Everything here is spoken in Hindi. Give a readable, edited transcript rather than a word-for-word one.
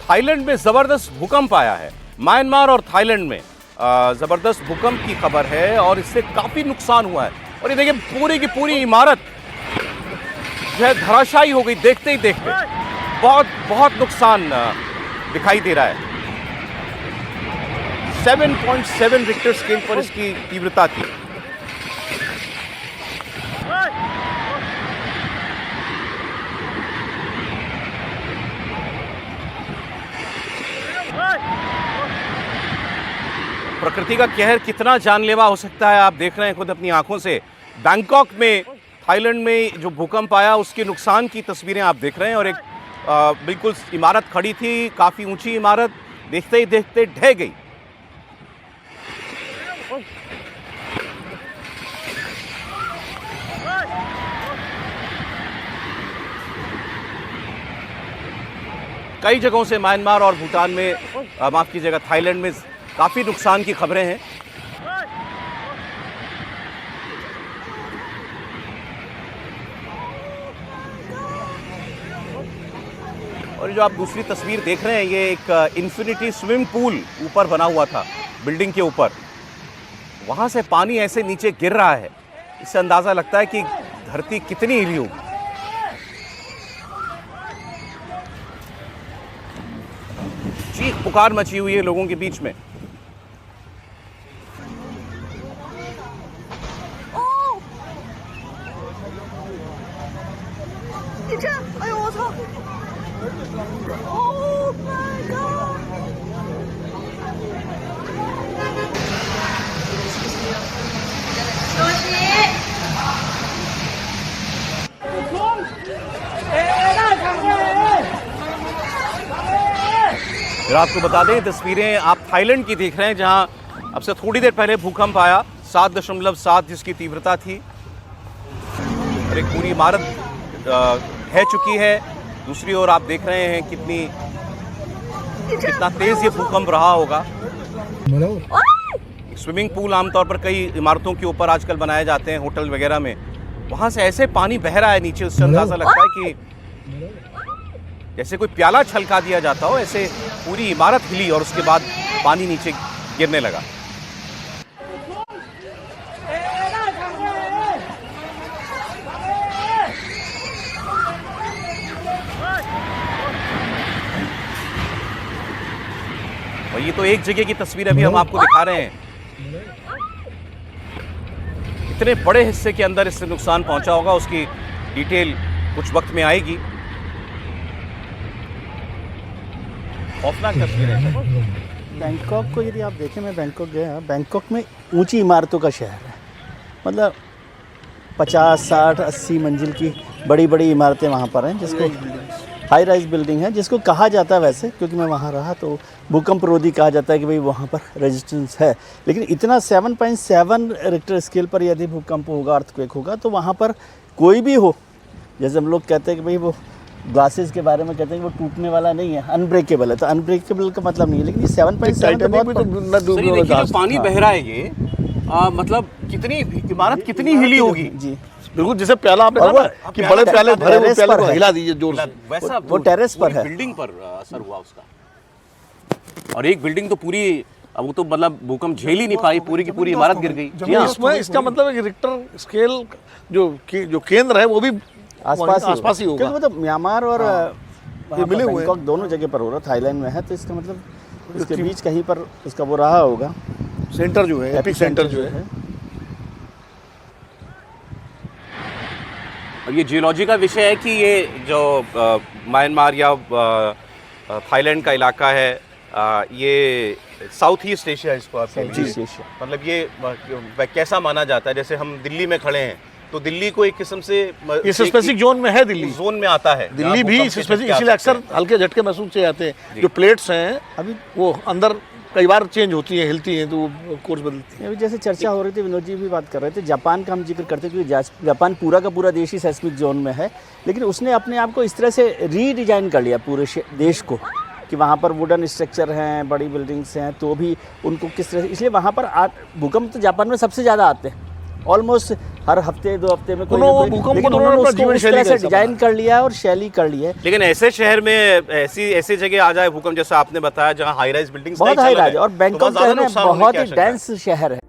थाईलैंड में जबरदस्त भूकंप आया है। म्यांमार और थाईलैंड में जबरदस्त भूकंप की खबर है और इससे काफी नुकसान हुआ है। और ये देखिए पूरी की पूरी इमारत जो है धराशायी हो गई देखते ही देखते। बहुत बहुत नुकसान दिखाई दे रहा है। 7.7 रिक्टर स्केल पर इसकी तीव्रता थी। प्रकृति का कहर कितना जानलेवा हो सकता है आप देख रहे हैं खुद अपनी आंखों से। बैंकॉक में, थाईलैंड में जो भूकंप आया उसके नुकसान की तस्वीरें आप देख रहे हैं। और एक बिल्कुल इमारत खड़ी थी, काफ़ी ऊंची इमारत, देखते ही देखते ढह गई। कई जगहों से म्यांमार और भूटान में, माफ़ कीजिएगा, थाईलैंड में काफ़ी नुकसान की खबरें हैं। और जो आप दूसरी तस्वीर देख रहे हैं, ये एक इन्फिनिटी स्विमिंग पूल ऊपर बना हुआ था बिल्डिंग के ऊपर। वहाँ से पानी ऐसे नीचे गिर रहा है, इससे अंदाज़ा लगता है कि धरती कितनी हिली होगी। चीख पुकार मची हुई है लोगों के बीच में। आपको बता दें, तस्वीरें आप थाईलैंड की देख रहे हैं, जहां अब से थोड़ी देर पहले भूकंप आया 7.7 जिसकी तीव्रता थी। और एक पूरी इमारत ढह चुकी है। दूसरी ओर आप देख रहे हैं कितना तेज ये भूकंप रहा होगा। स्विमिंग पूल आमतौर पर कई इमारतों के ऊपर आजकल बनाए जाते हैं, होटल वगैरह में। वहां से ऐसे पानी बह रहा है नीचे, उससे अंदाजा लगता है कि जैसे कोई प्याला छलका दिया जाता हो, ऐसे पूरी इमारत हिली और उसके बाद पानी नीचे गिरने लगा। और ये तो एक जगह की तस्वीर अभी हम आपको दिखा रहे हैं। इतने बड़े हिस्से के अंदर इससे नुकसान पहुंचा होगा, उसकी डिटेल कुछ वक्त में आएगी। खौफनाक तस्वीर है। बैंकॉक को यदि आप देखें, मैं बैंकॉक गया, बैंकॉक में ऊंची इमारतों का शहर है। मतलब 50, 60, 80 मंजिल की बड़ी बड़ी इमारतें वहाँ पर हैं, जिसको हाई राइज बिल्डिंग है, जिसको कहा जाता है वैसे, क्योंकि मैं वहाँ रहा तो भूकंप रोधी कहा जाता है कि भाई वहाँ पर रेजिस्टेंस है। लेकिन इतना 7.7 रिक्टर स्केल पर यदि भूकंप होगा, अर्थक्वेक होगा, तो वहाँ पर कोई भी हो, जैसे हम लोग कहते हैं कि भाई वो ग्लासेस के बारे में कहते हैं कि वो टूटने वाला नहीं है, अनब्रेकेबल है। तो अनब्रेकेबल का मतलब नहीं है, लेकिन ये 7.7 बहुत पानी बह रहा है ये। मतलब कितनी इमारत कितनी हिली होगी जी। बिल्कुल, जैसे प्याला आपने कहा कि बड़े प्याले भरे हुए प्याले को हिला दीजिए जोर से, वैसा वो टेरेस पर है। बिल्डिंग पर असर हुआ उसका। और एक बिल्डिंग तो पूरी, अब वो तो मतलब भूकंप झेल ही नहीं पाई, पूरी की पूरी इमारत गिर गई। इसमें इसका मतलब है कि रिक्टर स्केल जो केंद्र है वो भी आसपास ही होगा। मतलब म्यांमार और मिले हुए बैंकॉक दोनों जगह पर हो रहा, थाईलैंड में है, तो इसका मतलब इसके बीच कहीं पर उसका वो रहा होगा, सेंटर जो है, एपिक सेंटर जो है। और ये जियोलॉजी का विषय है कि ये जो म्यांमार या थाईलैंड का इलाका है, ये साउथ ईस्ट एशिया, इसको आप एशिया, मतलब ये कैसा माना जाता है? जैसे हम दिल्ली में खड़े हैं, तो दिल्ली को एक किस्म से इस स्पेसिफिक जोन में है, दिल्ली जोन में आता है। दिल्ली भी इस स्पेसिफिक, इसलिए अक्सर हल्के झटके महसूस किए जाते हैं। जो प्लेट्स हैं अभी वो अंदर कई बार चेंज होती हैं, हिलती हैं, तो वो कोर्स बदलती हैं। अभी जैसे चर्चा हो रही थी, विनोद जी भी बात कर रहे थे, जापान का हम जिक्र करते हैं, क्योंकि जापान पूरा का पूरा देश ही सेस्मिक जोन में है, लेकिन उसने अपने आप को इस तरह से रीडिजाइन कर लिया पूरे देश को, कि वहाँ पर वुडन स्ट्रक्चर हैं, बड़ी बिल्डिंग्स हैं, तो भी उनको किस तरह से, इसलिए वहाँ पर भूकंप तो जापान में सबसे ज़्यादा आते हैं। ऑलमोस्ट हर हफ्ते 2 हफ्ते में कोई ना उन्होंने कोई, भूकंप को लेकिन तो उन्होंने उन्होंने अपना उसको जीवन उस शैली तरह का से हिस्सा डिजाइन बना कर लिया है और शैली कर ली है। लेकिन ऐसे शहर में ऐसी जगह आ जाए भूकंप, जैसा आपने बताया, जहाँ हाई राइज बिल्डिंग्स बहुत हाई राइज, और बैंकॉक जो है ना बहुत ही डेंस शहर है।